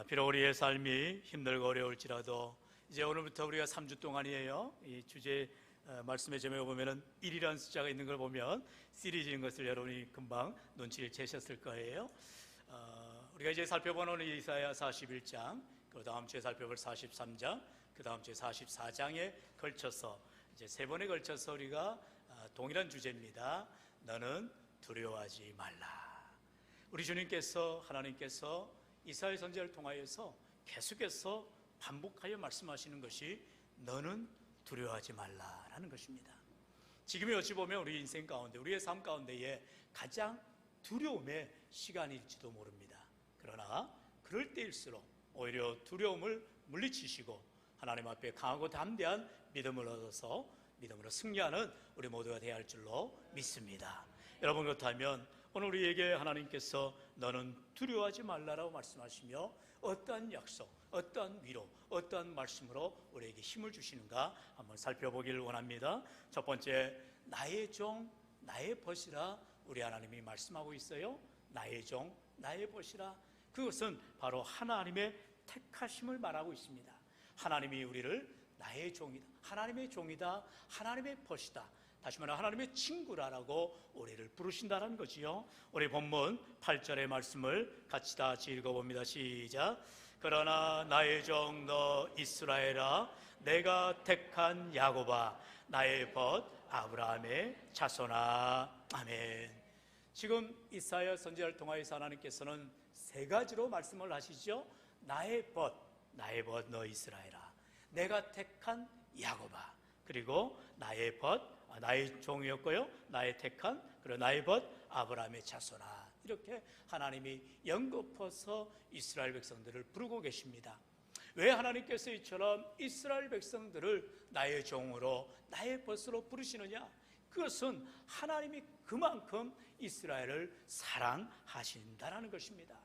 비록 우리의 삶이 힘들고 어려울지라도 이제 오늘부터 우리가 3주 동안이에요. 이 주제 말씀의 제목에 보면은 1이라는 숫자가 있는 걸 보면 시리즈인 것을 여러분이 금방 눈치를 채셨을 거예요. 우리가 이제 살펴보는 이사야 41장, 그 다음 주에 살펴볼 43장, 그 다음 주에 44장에 걸쳐서 이제 세 번에 걸쳐서 우리가 동일한 주제입니다. 너는 두려워하지 말라. 우리 주님께서, 하나님께서 이사야 선지자를 통하여서 계속해서 반복하여 말씀하시는 것이 너는 두려워하지 말라라는 것입니다. 지금이 어찌 보면 우리 인생 가운데, 우리의 삶 가운데에 가장 두려움의 시간일지도 모릅니다. 그러나 그럴 때일수록 오히려 두려움을 물리치시고 하나님 앞에 강하고 담대한 믿음을 얻어서 믿음으로 승리하는 우리 모두가 되어야 할 줄로 믿습니다. 여러분, 그렇다면 오늘 우리에게 하나님께서 너는 두려워하지 말라라고 말씀하시며 어떠한 약속, 어떠한 위로, 어떠한 말씀으로 우리에게 힘을 주시는가 한번 살펴보기를 원합니다. 첫 번째, 나의 종, 나의 벗이라 우리 하나님이 말씀하고 있어요. 나의 종, 나의 벗이라. 그것은 바로 하나님의 택하심을 말하고 있습니다. 하나님이 우리를 나의 종이다, 하나님의 종이다, 하나님의 벗이다, 다시 말해 하나님의 친구라라고 우리를 부르신다는 거지요. 우리 본문 8절의 말씀을 같이 다 읽어봅니다. 시작. 그러나 나의 종 너 이스라엘아, 내가 택한 야곱아, 나의 벗 아브라함의 자손아. 아멘. 지금 이사야 선지자를 통하여서 하나님께서는 세 가지로 말씀을 하시죠. 나의 벗 너 이스라엘아, 내가 택한 야곱아, 그리고 나의 벗, 나의 종이었고요, 나의 택한, 그리고 나의 벗 아브라함의 자손아. 이렇게 하나님이 연거푸어서 이스라엘 백성들을 부르고 계십니다. 왜 하나님께서 이처럼 이스라엘 백성들을 나의 종으로, 나의 벗으로 부르시느냐? 그것은 하나님이 그만큼 이스라엘을 사랑하신다는 것입니다.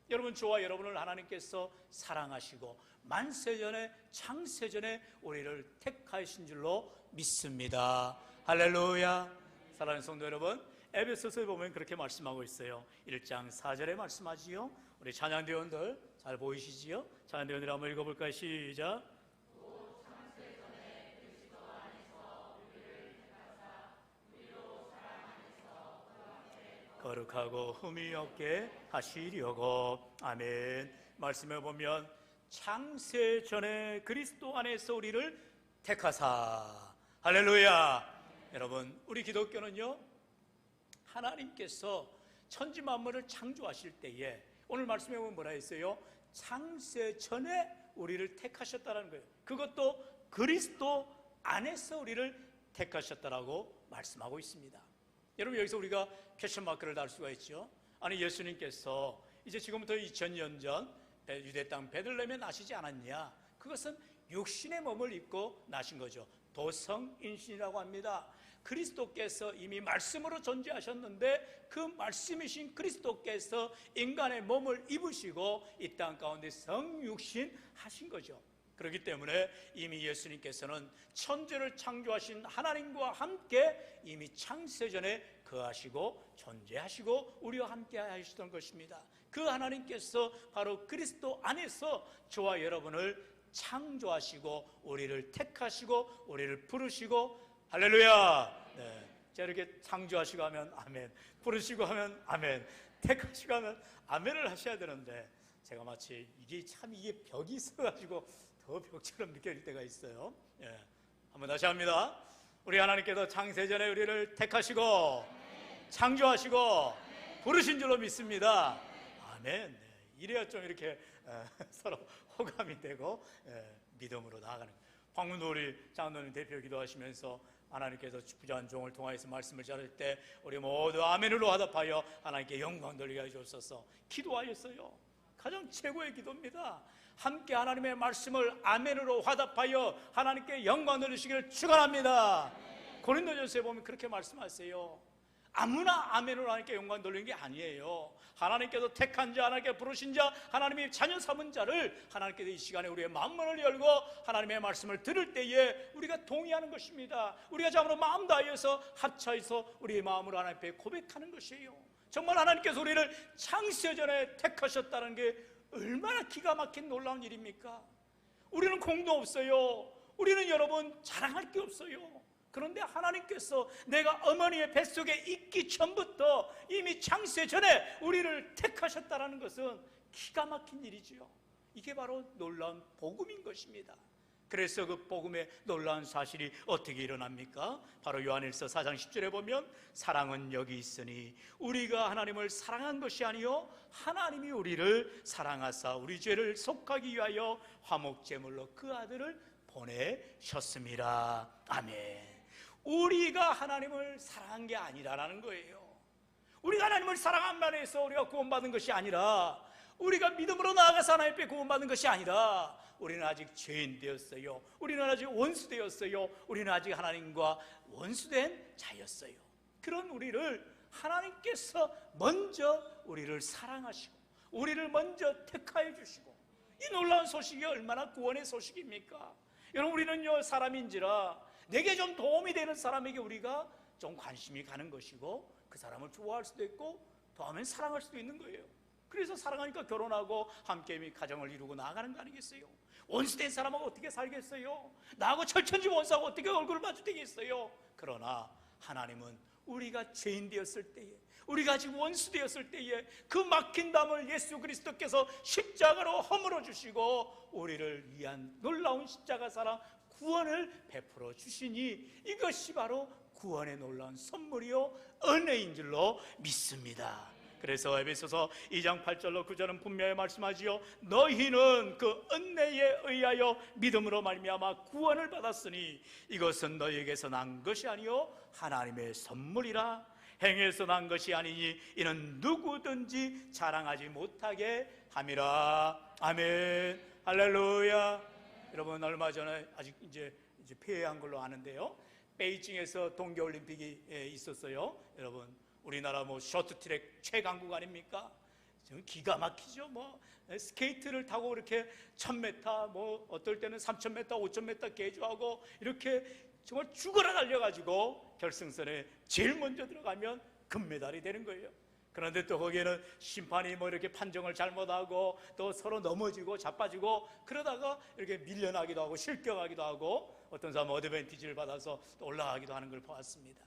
여러분, 저와 여러분을 하나님께서 사랑하시고 만세전에, 창세전에 우리를 택하신 줄로 믿습니다. 할렐루야. 사랑하는 성도 여러분, 에베소서에 보면 그렇게 말씀하고 있어요. 1장 4절에 말씀하지요. 우리 찬양대원들 잘 보이시지요? 찬양대원들 한번 읽어볼까요? 시작. 거룩하고 흠이 없게 하시려고. 아멘. 말씀해 보면 창세전에 그리스도 안에서 우리를 택하사. 할렐루야. 여러분, 우리 기독교는요, 하나님께서 천지 만물을 창조하실 때에 오늘 말씀해 보면 뭐라 했어요? 창세전에 우리를 택하셨다는 거예요. 그것도 그리스도 안에서 우리를 택하셨다라고 말씀하고 있습니다. 여러분, 여기서 우리가 퀘스천 마크를 달 수가 있죠. 아니, 예수님께서 이제 지금부터 2000년 전 유대 땅 베들레헴에 나시지 않았냐? 그것은 육신의 몸을 입고 나신 거죠. 도성인신이라고 합니다. 그리스도께서 이미 말씀으로 존재하셨는데 그 말씀이신 그리스도께서 인간의 몸을 입으시고 이 땅 가운데 성육신 하신 거죠. 그렇기 때문에 이미 예수님께서는 천지를 창조하신 하나님과 함께 이미 창세전에 거하시고 존재하시고 우리와 함께 하시던 것입니다. 그 하나님께서 바로 그리스도 안에서 저와 여러분을 창조하시고 우리를 택하시고 우리를 부르시고. 할렐루야. 네. 자, 이렇게 창조하시고 하면 아멘, 부르시고 하면 아멘, 택하시고 하면 아멘을 하셔야 되는데 제가 마치 이게 벽이 있어가지고 더 벽처럼 느껴질 때가 있어요. 예. 한번 다시 합니다. 우리 하나님께서 창세전에 우리를 택하시고 창조하시고 부르신 줄로 믿습니다. 아멘. 네. 이래야 좀 이렇게 서로 호감이 되고 믿음으로 나아가는 거예요. 황문도 우리 장로님 대표 기도하시면서 하나님께서 부자한 종을 통하여서 말씀을 전할 때 우리 모두 아멘으로 화답하여 하나님께 영광 돌리게 해주옵소서 기도하였어요. 가장 최고의 기도입니다. 함께 하나님의 말씀을 아멘으로 화답하여 하나님께 영광 돌리시기를 축원합니다. 고린도전서에 보면 그렇게 말씀하세요. 아무나 아멘으로 하나님께 영광 돌리는 게 아니에요. 하나님께서 택한 자, 하나님께 부르신 자, 하나님의 자녀 삼은 자를 하나님께서 이 시간에 우리의 마음문을 열고 하나님의 말씀을 들을 때에 우리가 동의하는 것입니다. 우리가 참으로 마음 다해서 합차해서 우리의 마음으로 하나님 앞에 고백하는 것이에요. 정말 하나님께서 우리를 창세전에 택하셨다는 게 얼마나 기가 막힌 놀라운 일입니까? 우리는 공도 없어요. 우리는 여러분 자랑할 게 없어요. 그런데 하나님께서 내가 어머니의 뱃속에 있기 전부터 이미 창세 전에 우리를 택하셨다는 것은 기가 막힌 일이지요. 이게 바로 놀라운 복음인 것입니다. 그래서 그 복음의 놀라운 사실이 어떻게 일어납니까? 바로 요한일서 4장 10절에 보면 사랑은 여기 있으니 우리가 하나님을 사랑한 것이 아니요 하나님이 우리를 사랑하사 우리 죄를 속하기 위하여 화목제물로 그 아들을 보내셨습니다. 아멘. 우리가 하나님을 사랑한 게 아니라는 거예요. 우리가 하나님을 사랑한다고 해서 우리가 구원받은 것이 아니라, 우리가 믿음으로 나아가서 하나님 앞에 구원받은 것이 아니라, 우리는 아직 죄인 되었어요. 우리는 아직 원수 되었어요. 우리는 아직 하나님과 원수된 자였어요. 그런 우리를 하나님께서 먼저 우리를 사랑하시고 우리를 먼저 택하여 주시고, 이 놀라운 소식이 얼마나 구원의 소식입니까? 여러분, 우리는요 사람인지라 내게 좀 도움이 되는 사람에게 우리가 좀 관심이 가는 것이고, 그 사람을 좋아할 수도 있고 더하면 사랑할 수도 있는 거예요. 그래서 사랑하니까 결혼하고 함께 가정을 이루고 나아가는 거 아니겠어요? 원수된 사람하고 어떻게 살겠어요? 나하고 철천지 원수하고 어떻게 얼굴을 마주대겠어요? 그러나 하나님은 우리가 죄인 되었을 때에, 우리가 아직 원수 되었을 때에 그 막힌 담을 예수 그리스도께서 십자가로 허물어 주시고 우리를 위한 놀라운 십자가 사랑, 구원을 베풀어 주시니 이것이 바로 구원의 놀라운 선물이요 은혜인 줄로 믿습니다. 그래서 에베소서 2장 8절로 9절은 분명히 말씀하지요. 너희는 그 은혜에 의하여 믿음으로 말미암아 구원을 받았으니 이것은 너희에게서 난 것이 아니요 하나님의 선물이라. 행해서 난 것이 아니니 이는 누구든지 자랑하지 못하게 함이라. 아멘. 할렐루야. 여러분, 얼마 전에 아직 이제 폐회한 걸로 아는데요, 베이징에서 동계올림픽이 있었어요. 여러분, 우리나라 쇼트트랙 최강국 아닙니까? 지금 기가 막히죠. 스케이트를 타고 이렇게 1000m, 어떨 때는 3000m, 5000m 개주하고 이렇게 정말 죽어라 달려가지고 결승선에 제일 먼저 들어가면 금메달이 되는 거예요. 그런데 또 거기에는 심판이 이렇게 판정을 잘못하고 또 서로 넘어지고 자빠지고 그러다가 이렇게 밀려나기도 하고 실격하기도 하고 어떤 사람은 어드밴티지를 받아서 또 올라가기도 하는 걸 보았습니다.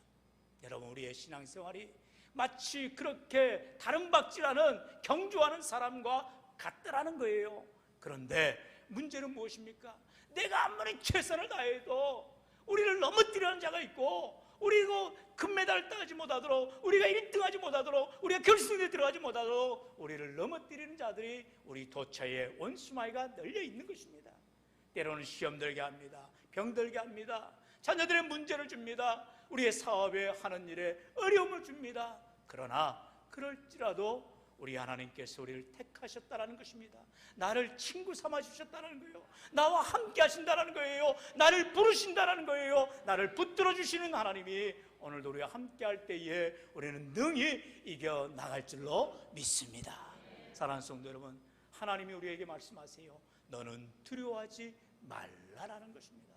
여러분, 우리의 신앙생활이 마치 그렇게 다른 박질하는 경주하는 사람과 같더라는 거예요. 그런데 문제는 무엇입니까? 내가 아무리 최선을 다해도 우리를 넘어뜨리는 자가 있고, 우리가 금메달을 따지 못하도록, 우리가 1등하지 못하도록, 우리가 결승에 들어가지 못하도록 우리를 넘어뜨리는 자들이 우리 도처에 원수마귀가 널려 있는 것입니다. 때로는 시험 들게 합니다. 병 들게 합니다. 자녀들의 문제를 줍니다. 우리의 사업에 하는 일에 어려움을 줍니다. 그러나 그럴지라도 우리 하나님께서 우리를 택하셨다는 것입니다. 나를 친구 삼아 주셨다는 거예요. 나와 함께 하신다는 거예요. 나를 부르신다는 거예요. 나를 붙들어 주시는 하나님이 오늘도 우리와 함께 할 때에 우리는 능히 이겨나갈 줄로 믿습니다. 사랑하는 성도 여러분, 하나님이 우리에게 말씀하세요. 너는 두려워하지 말라라는 것입니다.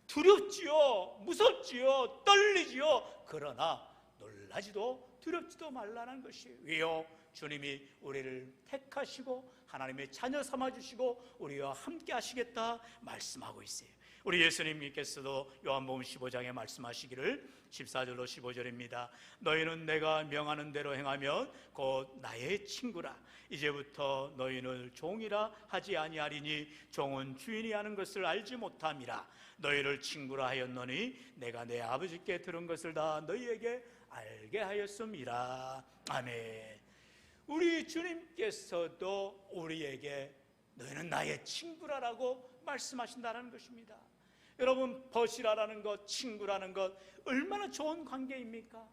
두렵지요, 무섭지요, 떨리지요. 그러나 놀라지도 두렵지도 말라는 것이에요. 왜요? 주님이 우리를 택하시고 하나님의 자녀 삼아주시고 우리와 함께 하시겠다 말씀하고 있어요. 우리 예수님께서도 요한복음 15장에 말씀하시기를 14절로 15절입니다. 너희는 내가 명하는 대로 행하면 곧 나의 친구라. 이제부터 너희는 종이라 하지 아니하리니 종은 주인이 하는 것을 알지 못함이라. 너희를 친구라 하였노니 내가 내 아버지께 들은 것을 다 너희에게 알게 하였음이라. 아멘. 우리 주님께서도 우리에게 너희는 나의 친구라라고 말씀하신다는 것입니다. 여러분, 벗이라는 것, 친구라는 것 얼마나 좋은 관계입니까?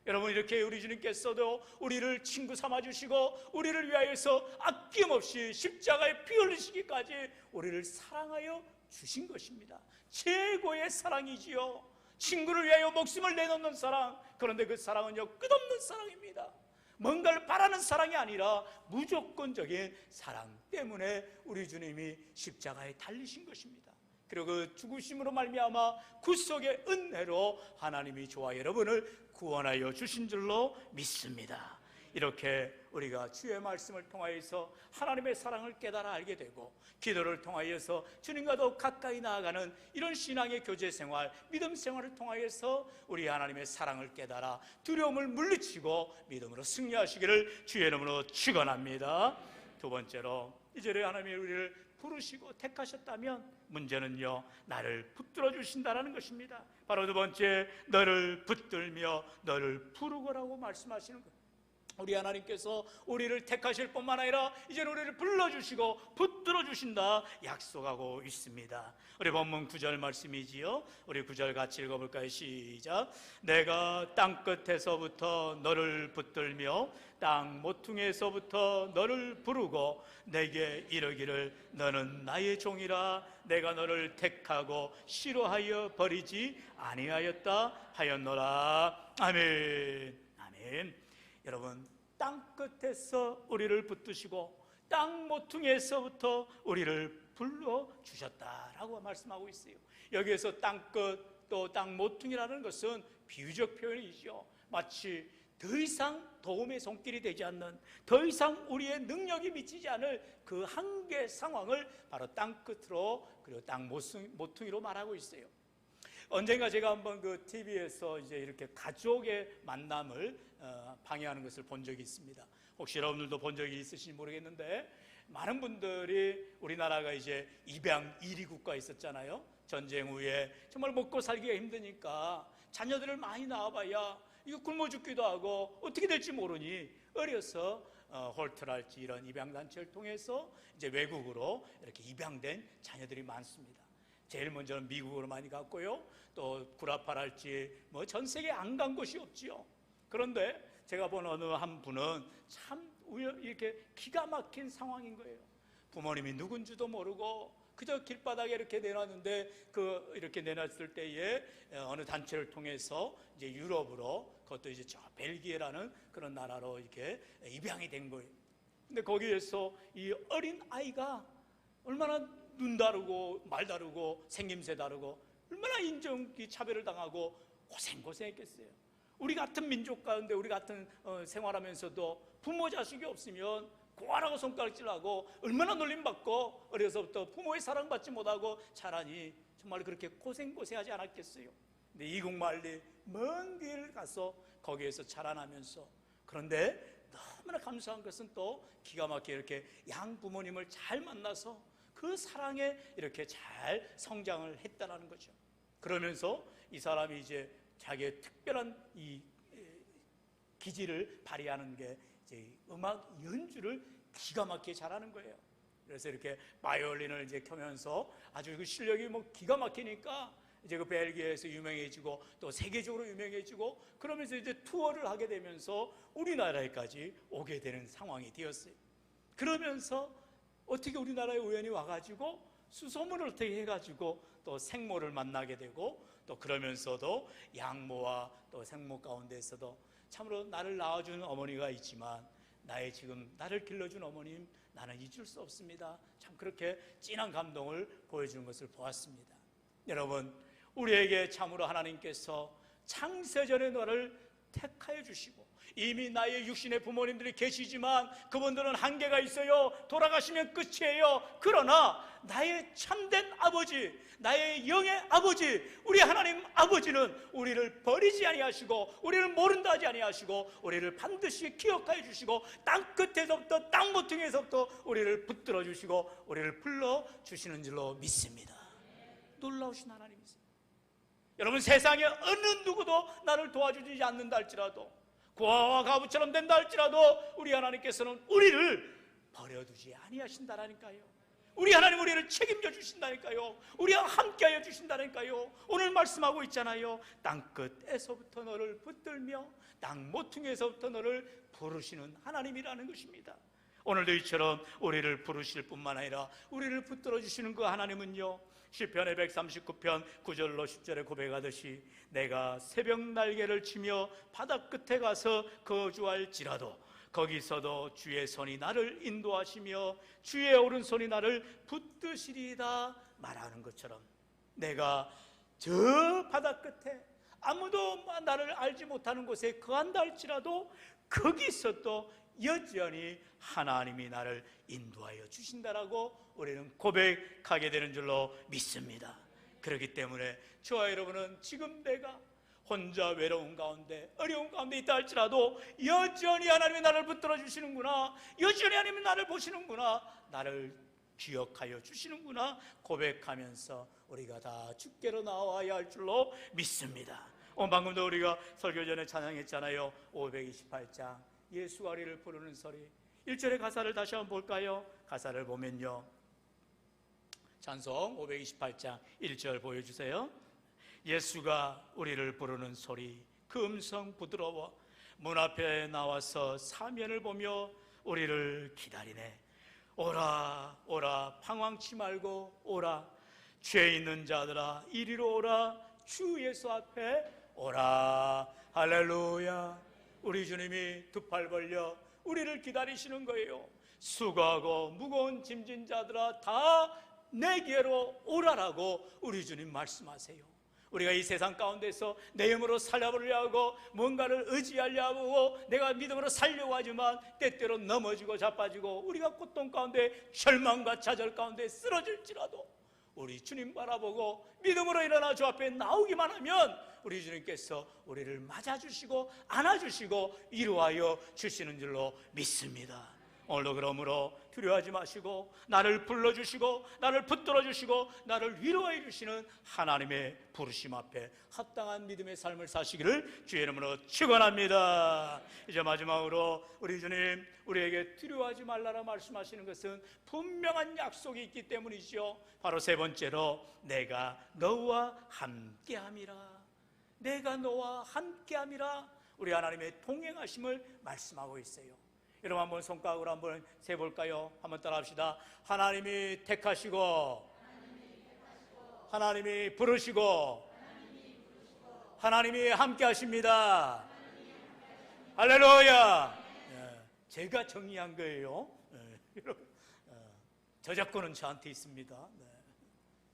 여러분, 이렇게 우리 주님께서도 우리를 친구 삼아주시고 우리를 위하여서 아낌없이 십자가에 피 흘리시기까지 우리를 사랑하여 주신 것입니다. 최고의 사랑이지요. 친구를 위하여 목숨을 내놓는 사랑. 그런데 그 사랑은요, 끝없는 사랑입니다. 뭔가를 바라는 사랑이 아니라 무조건적인 사랑 때문에 우리 주님이 십자가에 달리신 것입니다. 그리고 그 죽으심으로 말미암아 구속의 은혜로 하나님이 저와 여러분을 구원하여 주신 줄로 믿습니다. 이렇게 우리가 주의 말씀을 통하여서 하나님의 사랑을 깨달아 알게 되고 기도를 통하여서 주님과 더 가까이 나아가는 이런 신앙의 교제 생활, 믿음 생활을 통하여서 우리 하나님의 사랑을 깨달아 두려움을 물리치고 믿음으로 승리하시기를 주의 이름으로 축원합니다. 두 번째로, 이제 하나님이 우리를 부르시고 택하셨다면 문제는요, 나를 붙들어 주신다는 것입니다. 바로 두 번째, 너를 붙들며 너를 부르고라고 말씀하시는 거예요. 우리 하나님께서 우리를 택하실 뿐만 아니라 이제 우리를 불러주시고 붙들어 주신다 약속하고 있습니다. 우리 본문 9절 말씀이지요. 우리 9절 같이 읽어볼까요? 시작. 내가 땅끝에서부터 너를 붙들며 땅 모퉁이에서부터 너를 부르고 내게 이르기를 너는 나의 종이라 내가 너를 택하고 싫어하여 버리지 아니하였다 하였노라. 아멘. 아멘. 여러분, 땅끝에서 우리를 붙드시고 땅 모퉁이에서부터 우리를 불러주셨다라고 말씀하고 있어요. 여기에서 땅끝 또 땅 모퉁이라는 것은 비유적 표현이죠. 마치 더 이상 도움의 손길이 되지 않는, 더 이상 우리의 능력이 미치지 않을 그 한계 상황을 바로 땅끝으로 그리고 땅 모퉁이로 말하고 있어요. 언젠가 제가 한번 그 TV에서 이제 이렇게 가족의 만남을 방해하는 것을 본 적이 있습니다. 혹시 여러분들도 본 적이 있으신지 모르겠는데, 많은 분들이 우리나라가 이제 입양 1위 국가에 있었잖아요. 전쟁 후에 정말 먹고 살기가 힘드니까 자녀들을 많이 낳아봐야 이거 굶어 죽기도 하고 어떻게 될지 모르니 어려서 홀트랄지 이런 입양단체를 통해서 이제 외국으로 이렇게 입양된 자녀들이 많습니다. 제일 먼저는 미국으로 많이 갔고요. 또 구라파랄지 뭐 전 세계 안 간 곳이 없지요. 그런데 제가 본 어느 한 분은 참 이렇게 기가 막힌 상황인 거예요. 부모님이 누군지도 모르고 그저 길바닥에 이렇게 내놨는데 이렇게 내놨을 때에 어느 단체를 통해서 이제 유럽으로, 그것도 이제 저 벨기에라는 그런 나라로 이렇게 입양이 된 거예요. 근데 거기에서 이 어린 아이가 얼마나 눈 다르고 말 다르고 생김새 다르고 얼마나 인종기 차별을 당하고 고생했겠어요. 우리 같은 민족 가운데 우리 같은 생활하면서도 부모 자식이 없으면 고아라고 손가락질하고 얼마나 놀림받고 어려서부터 부모의 사랑받지 못하고 자라니 정말 그렇게 고생하지 않았겠어요. 근데 이국만리 먼 길을 가서 거기에서 자라나면서, 그런데 너무나 감사한 것은 또 기가 막히게 이렇게 양부모님을 잘 만나서 그 사랑에 이렇게 잘 성장을 했다는 거죠. 그러면서 이 사람이 이제 자기의 특별한 이 기질을 발휘하는 게 이제 음악 연주를 기가 막히게 잘하는 거예요. 그래서 이렇게 바이올린을 이제 켜면서 아주 그 실력이 뭐 기가 막히니까 이제 그 벨기에에서 유명해지고 또 세계적으로 유명해지고, 그러면서 이제 투어를 하게 되면서 우리나라에까지 오게 되는 상황이 되었어요. 그러면서 어떻게 우리나라에 우연히 와가지고 수소문을 어떻게 해가지고 또 생모를 만나게 되고, 또 그러면서도 양모와 또 생모 가운데에서도 참으로 나를 낳아준 어머니가 있지만 지금 나를 길러준 어머님 나는 잊을 수 없습니다. 참 그렇게 진한 감동을 보여주는 것을 보았습니다. 여러분, 우리에게 참으로 하나님께서 창세전에 너를 택하여 주시고, 이미 나의 육신의 부모님들이 계시지만 그분들은 한계가 있어요. 돌아가시면 끝이에요. 그러나 나의 참된 아버지, 나의 영의 아버지, 우리 하나님 아버지는 우리를 버리지 아니하시고 우리를 모른다 하지 아니하시고 우리를 반드시 기억하여 주시고 땅끝에서부터 땅 모퉁이에서부터 우리를 붙들어 주시고 우리를 불러 주시는 줄로 믿습니다. 놀라우신 하나님이세요. 여러분, 세상에 어느 누구도 나를 도와주지 않는다 할지라도, 고아와 가부처럼 된다 할지라도 우리 하나님께서는 우리를 버려두지 아니하신다라니까요. 우리 하나님 우리를 책임져 주신다니까요. 우리와 함께하여 주신다니까요. 오늘 말씀하고 있잖아요. 땅끝에서부터 너를 붙들며 땅 모퉁이에서부터 너를 부르시는 하나님이라는 것입니다. 오늘도 이처럼 우리를 부르실 뿐만 아니라 우리를 붙들어 주시는 그 하나님은요, 시편의 139편 9절로 10절에 고백하듯이 내가 새벽 날개를 치며 바다 끝에 가서 거주할지라도 거기서도 주의 손이 나를 인도하시며 주의 오른손이 나를 붙드시리다 말하는 것처럼, 내가 저 바다 끝에 아무도 나를 알지 못하는 곳에 거한다 할지라도 거기서 또 여전히 하나님이 나를 인도하여 주신다라고 우리는 고백하게 되는 줄로 믿습니다. 그렇기 때문에 저와 여러분은 지금 내가 혼자 외로운 가운데 어려운 가운데 있다 할지라도 여전히 하나님이 나를 붙들어 주시는구나, 여전히 하나님이 나를 보시는구나, 나를 기억하여 주시는구나 고백하면서 우리가 다 주께로 나와야 할 줄로 믿습니다. 방금도 우리가 설교 전에 찬양했잖아요. 528장 예수가 우리를 부르는 소리. 1절의 가사를 다시 한번 볼까요? 가사를 보면요, 찬송 528장 1절 보여주세요. 예수가 우리를 부르는 소리, 그 음성 부드러워 문 앞에 나와서 사면을 보며 우리를 기다리네. 오라 오라 방황치 말고 오라, 죄 있는 자들아 이리로 오라, 주 예수 앞에 오라. 할렐루야. 우리 주님이 두 팔 벌려 우리를 기다리시는 거예요. 수고하고 무거운 짐진 자들아 다 내게로 오라라고 우리 주님 말씀하세요. 우리가 이 세상 가운데서 내 힘으로 살려보려 하고 뭔가를 의지하려 하고 내가 믿음으로 살려고 하지만 때때로 넘어지고 자빠지고 우리가 고통 가운데 절망과 좌절 가운데 쓰러질지라도 우리 주님 바라보고 믿음으로 일어나 주 앞에 나오기만 하면 우리 주님께서 우리를 맞아주시고 안아주시고 위로하여 주시는 줄로 믿습니다. 오늘도 그러므로 두려워하지 마시고 나를 불러주시고 나를 붙들어주시고 나를 위로해 주시는 하나님의 부르심 앞에 합당한 믿음의 삶을 사시기를 주의 이름으로 축원합니다. 이제 마지막으로 우리 주님 우리에게 두려워하지 말라라 말씀하시는 것은 분명한 약속이 있기 때문이죠. 바로 세 번째로 내가 너와 함께함이라. 내가 너와 함께함이라. 우리 하나님의 동행하심을 말씀하고 있어요. 여러분 한번 손가락으로 한번 세볼까요? 한번 따라합시다. 하나님이 택하시고 하나님이 부르시고 하나님이 함께 하십니다. 할렐루야. 제가 정리한 거예요. 여러분 저작권은 저한테 있습니다.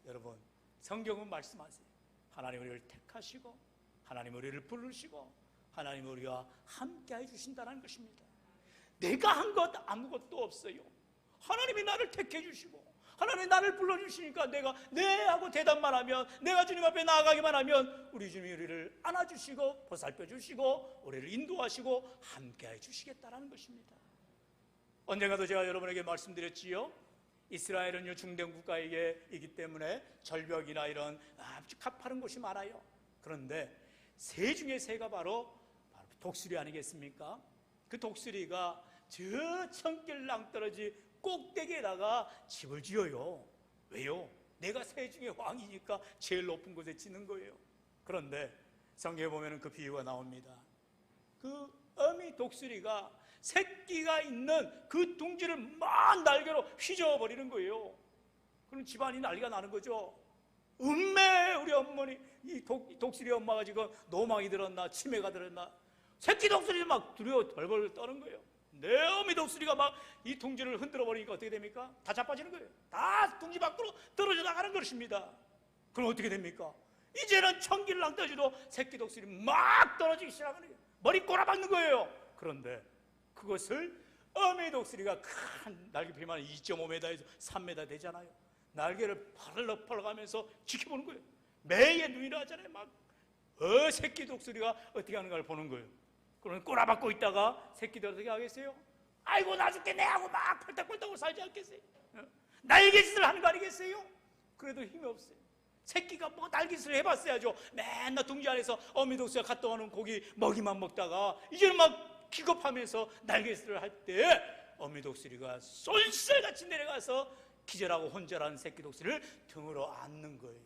여러분 성경은 말씀하세요. 하나님 우리를 택하시고 하나님 우리를 부르시고 하나님 우리와 함께 해주신다는 것입니다. 내가 한 것 아무것도 없어요. 하나님이 나를 택해 주시고 하나님이 나를 불러주시니까 내가 네 하고 대답만 하면, 내가 주님 앞에 나아가기만 하면 우리 주님이 우리를 안아주시고 보살펴 주시고 우리를 인도하시고 함께해 주시겠다는 것입니다. 언젠가도 제가 여러분에게 말씀드렸지요. 이스라엘은 중동 국가이기 때문에 절벽이나 이런 아주 가파른 곳이 많아요. 그런데 새 중에 새가 바로 독수리 아니겠습니까? 그 독수리가 저 천길 낭떠러지 꼭대기에다가 집을 지어요. 왜요? 내가 새 중에 왕이니까 제일 높은 곳에 짓는 거예요. 그런데 성경에 보면 그 비유가 나옵니다. 그 어미 독수리가 새끼가 있는 그 둥지를 막 날개로 휘저어버리는 거예요. 그럼 집안이 난리가 나는 거죠. 음매 우리 어머니, 이 독수리 엄마가 지금 노망이 들었나 치매가 들었나, 새끼 독수리 막 두려워 벌벌 떠는 거예요. 내 어미 독수리가 막 이 둥지를 흔들어 버리니까 어떻게 됩니까? 다 자빠지는 거예요. 다 둥지 밖으로 떨어져 나가는 것입니다. 그럼 어떻게 됩니까? 이제는 천길랑 떠지도 새끼 독수리 막 떨어지기 시작하는 거예요. 머리 꼬라박는 거예요. 그런데 그것을 어미 독수리가 큰 날개피만 2.5m에서 3m 되잖아요. 날개를 펄럭펄럭하면서 지켜보는 거예요. 매의 눈이라 하잖아요. 막 새끼 독수리가 어떻게 하는가를 보는 거예요. 그러면 꼬라박고 있다가 새끼들 어떻게 하겠어요? 아이고 나 죽겠네 하고 막 펄떡펄떡 살지 않겠어요? 날개짓을 하는 거 아니겠어요? 그래도 힘이 없어요. 새끼가 뭐 날개짓을 해봤어야죠. 맨날 둥지 안에서 어미 독수리가 갔다 오는 고기 먹이만 먹다가 이제는 막 기겁하면서 날개짓을 할 때 어미 독수리가 쏠쏠같이 내려가서 기절하고 혼절하는 새끼 독수리를 등으로 안는 거예요.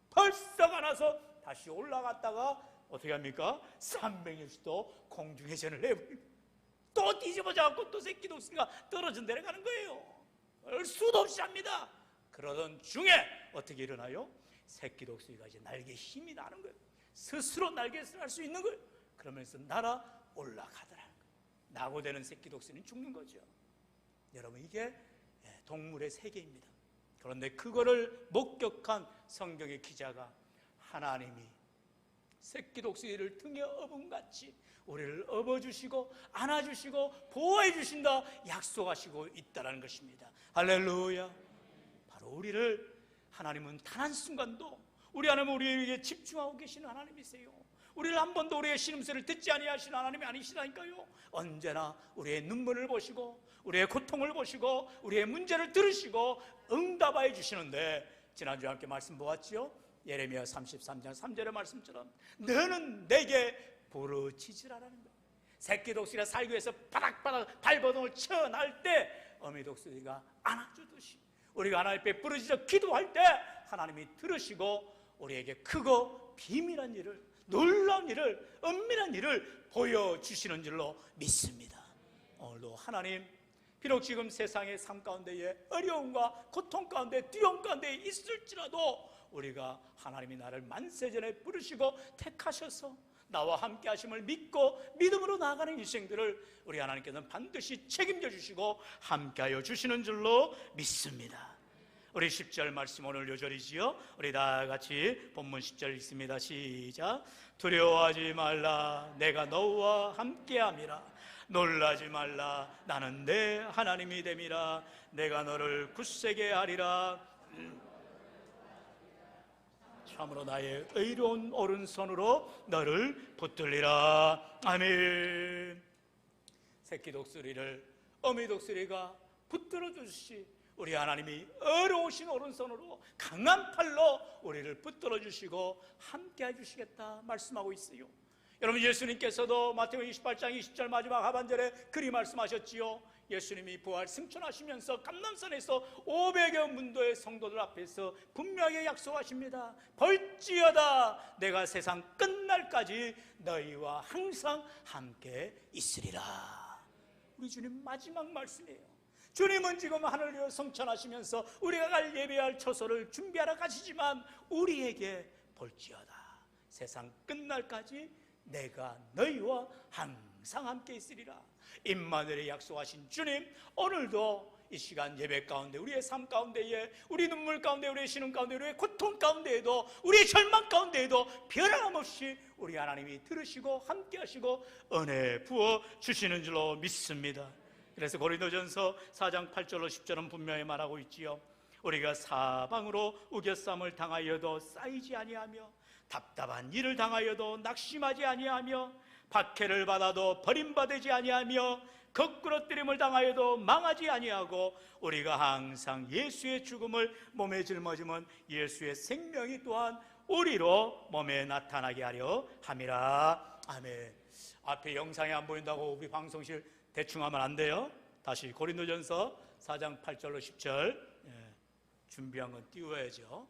벌썩 안아서 다시 올라갔다가 어떻게 합니까? 360도 공중회전을 해버리고 또 뒤집어져갖고 또 새끼 독수리가 떨어져 내려가는 거예요. 수도 없이 합니다. 그러던 중에 어떻게 일어나요? 새끼 독수리가 이제 날개에 힘이 나는 거예요. 스스로 날개짓을 할 수 있는 거예요. 그러면서 날아 올라가더라는 거예요. 낙오되는 새끼 독수리는 죽는 거죠. 여러분 이게 동물의 세계입니다. 그런데 그거를 목격한 성경의 기자가 하나님이 새끼 독수리를 등에 업은 같이 우리를 업어주시고 안아주시고 보호해 주신다 약속하시고 있다는 것입니다. 할렐루야. 바로 우리를 하나님은 단 한순간도 우리 하나님은 우리에게 집중하고 계시는 하나님이세요. 우리를 한 번도 우리의 신음소리를 듣지 아니하시는 하나님이 아니시라니까요. 언제나 우리의 눈물을 보시고 우리의 고통을 보시고 우리의 문제를 들으시고 응답하여 주시는데, 지난주에 함께 말씀 보았지요. 예레미야 33장 3절의 말씀처럼 너는 내게 부르짖으라는 거예요. 새끼 독수리가 살기 위해서 바닥바닥 발버둥을 쳐날 때 어미 독수리가 안아주듯이 우리가 하나님 앞에 부르짖어 기도할 때 하나님이 들으시고 우리에게 크고 비밀한 일을, 놀라운 일을, 은밀한 일을 보여주시는 줄로 믿습니다. 오늘도 하나님, 비록 지금 세상의 삶 가운데에 어려움과 고통 가운데 두려움 가운데 있을지라도 우리가 하나님이 나를 만세전에 부르시고 택하셔서 나와 함께 하심을 믿고 믿음으로 나아가는 인생들을 우리 하나님께서는 반드시 책임져 주시고 함께하여 주시는 줄로 믿습니다. 우리 10절 말씀 오늘 요절이지요. 우리 다 같이 본문 10절 읽습니다. 시작. 두려워하지 말라, 내가 너와 함께함이라. 놀라지 말라, 나는 내 하나님이 됨이라. 내가 너를 굳세게 하리라. 참으로 나의 의로운 오른손으로 너를 붙들리라. 아멘. 새끼 독수리를 어미 독수리가 붙들어 주시, 우리 하나님이 어려우신 오른손으로 강한 팔로 우리를 붙들어 주시고 함께 해주시겠다 말씀하고 있어요. 여러분, 예수님께서도 마태복음 28장 20절 마지막 하반절에 그리 말씀하셨지요. 예수님이 부활 승천하시면서 감람산에서 500여 문도의 성도들 앞에서 분명하게 약속하십니다. 벌지어다 내가 세상 끝날까지 너희와 항상 함께 있으리라. 우리 주님 마지막 말씀이에요. 주님은 지금 하늘로 승천하시면서 우리가 갈 예배할 처소를 준비하러 가시지만 우리에게 볼지어다 세상 끝날까지 내가 너희와 항상 함께 있으리라. 임마누엘의 약속하신 주님, 오늘도 이 시간 예배 가운데, 우리의 삶 가운데에, 우리 눈물 가운데, 우리의 신음 가운데, 우리의 고통 가운데에도, 우리의 절망 가운데에도 변함없이 우리 하나님이 들으시고 함께 하시고 은혜 부어 주시는 줄로 믿습니다. 그래서 고린도전서 4장 8절로 10절은 분명히 말하고 있지요. 우리가 사방으로 우겨쌈을 당하여도 쌓이지 아니하며 답답한 일을 당하여도 낙심하지 아니하며 박해를 받아도 버림받지 아니하며 거꾸러뜨림을 당하여도 망하지 아니하고 우리가 항상 예수의 죽음을 몸에 짊어지면 예수의 생명이 또한 우리로 몸에 나타나게 하려 함이라. 아멘. 앞에 영상이 안 보인다고 우리 방송실 대충 하면 안 돼요. 다시 고린도전서 4장 8절로 10절 준비한 건 띄워야죠.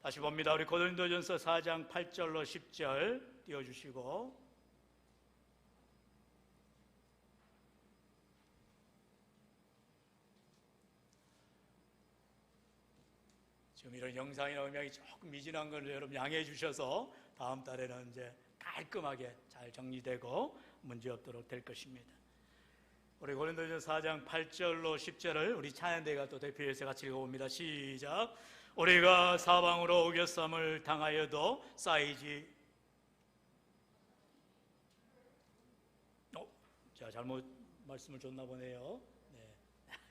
다시 봅니다. 우리 고린도전서 4장 8절로 10절 띄워주시고, 지금 이런 영상이나 음향이 조금 미진한 걸 여러분 양해해 주셔서 다음 달에는 이제 깔끔하게 잘 정리되고 문제 없도록 될 것입니다. 우리 고린도전서 4장 8절로 10절을 우리 찬양대가 또 대표해서 같이 읽어봅니다. 시작. 우리가 사방으로 우겨쌈을 당하여도 쌓이지 제가 잘못 말씀을 줬나 보네요.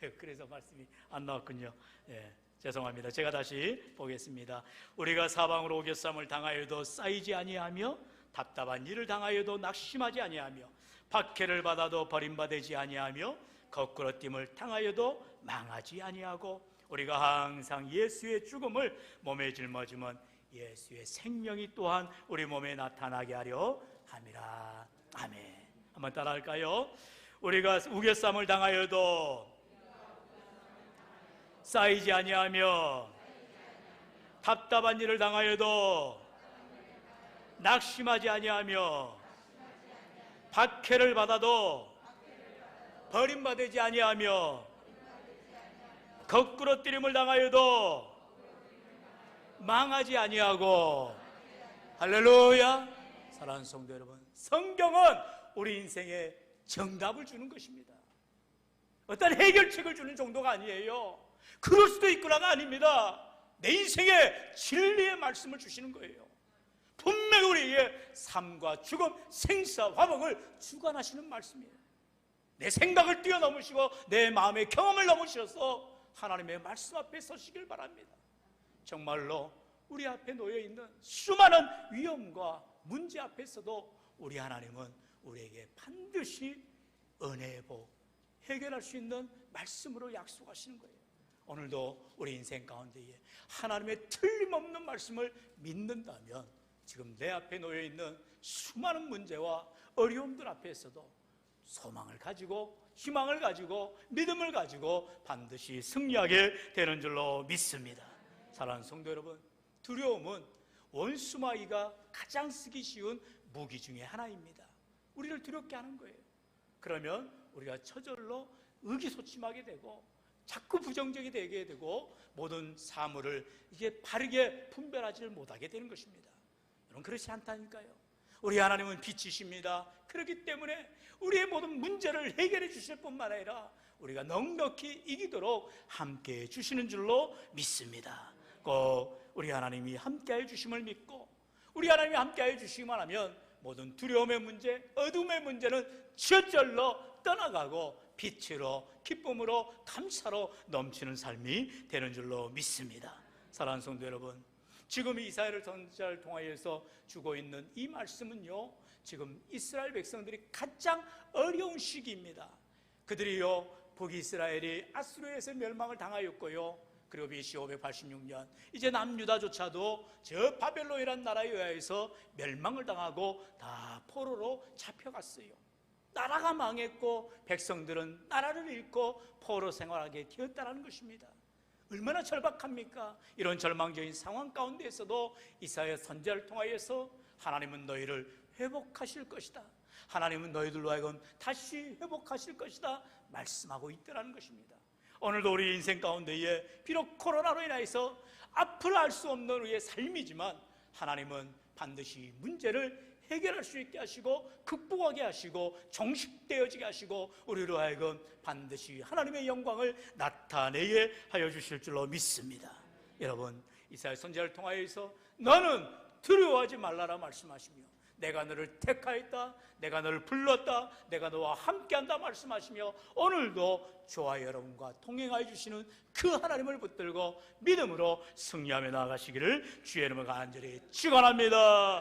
네. 그래서 말씀이 안 나왔군요. 네. 죄송합니다. 제가 다시 보겠습니다. 우리가 사방으로 우겨쌈을 당하여도 쌓이지 아니하며 답답한 일을 당하여도 낙심하지 아니하며 박해를 받아도 버림받지 아니하며 거꾸러짐을 당하여도 망하지 아니하고 우리가 항상 예수의 죽음을 몸에 짊어지면 예수의 생명이 또한 우리 몸에 나타나게 하려 함이라. 아멘. 한번 따라할까요? 우리가 우겨쌈을 당하여도 쌓이지 아니하며 답답한 일을 당하여도 낙심하지 아니하며 박해를 받아도 버림받지 아니하며 거꾸러뜨림을 당하여도 망하지 아니하고. 할렐루야. 사랑하는 성도 여러분, 성경은 우리 인생에 정답을 주는 것입니다. 어떤 해결책을 주는 정도가 아니에요. 그럴 수도 있구나가 아닙니다. 내 인생에 진리의 말씀을 주시는 거예요. 분명히 분명히 우리에게 삶과 죽음, 생사, 화복을 주관하시는 말씀이에요. 내 생각을 뛰어넘으시고 내 마음의 경험을 넘으셔서 하나님의 말씀 앞에 서시길 바랍니다. 정말로 우리 앞에 놓여있는 수많은 위험과 문제 앞에서도 우리 하나님은 우리에게 반드시 은혜의 복, 해결할 수 있는 말씀으로 약속하시는 거예요. 오늘도 우리 인생 가운데에 하나님의 틀림없는 말씀을 믿는다면 지금 내 앞에 놓여있는 수많은 문제와 어려움들 앞에서도 소망을 가지고, 희망을 가지고, 믿음을 가지고 반드시 승리하게 되는 줄로 믿습니다. 사랑하는 성도 여러분, 두려움은 원수마귀가 가장 쓰기 쉬운 무기 중에 하나입니다. 우리를 두렵게 하는 거예요. 그러면 우리가 저절로 의기소침하게 되고 자꾸 부정적이 되게 되고 모든 사물을 이게 바르게 분별하지를 못하게 되는 것입니다. 여러분, 그렇지 않다니까요. 우리 하나님은 빛이십니다. 그렇기 때문에 우리의 모든 문제를 해결해 주실 뿐만 아니라 우리가 넉넉히 이기도록 함께해 주시는 줄로 믿습니다. 꼭 우리 하나님이 함께해 주심을 믿고 우리 하나님이 함께해 주시기만 하면 모든 두려움의 문제, 어둠의 문제는 저절로 떠나가고 빛으로, 기쁨으로, 감사로 넘치는 삶이 되는 줄로 믿습니다. 사랑하는 성도 여러분, 지금 이사야를 선지자를 통하여서 주고 있는 이 말씀은요, 지금 이스라엘 백성들이 가장 어려운 시기입니다. 그들이요, 북이스라엘이 아수르에서 멸망을 당하였고요, 그리고 BC 586년 이제 남유다조차도 저 바벨론이라는 나라에 의해서 멸망을 당하고 다 포로로 잡혀갔어요. 나라가 망했고 백성들은 나라를 잃고 포로 생활하게 되었다는 것입니다. 얼마나 절박합니까? 이런 절망적인 상황 가운데에서도 이사야 선지자를 통하여서 하나님은 너희를 회복하실 것이다, 하나님은 너희들로 하여금 다시 회복하실 것이다 말씀하고 있더라는 것입니다. 오늘도 우리 인생 가운데에 비록 코로나로 인해서 앞을 알 수 없는 우리의 삶이지만 하나님은 반드시 문제를 해결할 수 있게 하시고 극복하게 하시고 종식되어지게 하시고 우리로 하여금 반드시 하나님의 영광을 나타내게 하여 주실 줄로 믿습니다. 여러분, 이사야 선지자를 통하여서 너는 두려워하지 말라라 말씀하시며 내가 너를 택하였다, 내가 너를 불렀다, 내가 너와 함께한다 말씀하시며 오늘도 저와 여러분과 동행하여 주시는 그 하나님을 붙들고 믿음으로 승리하며 나아가시기를 주의 이름으로 간절히 축원합니다.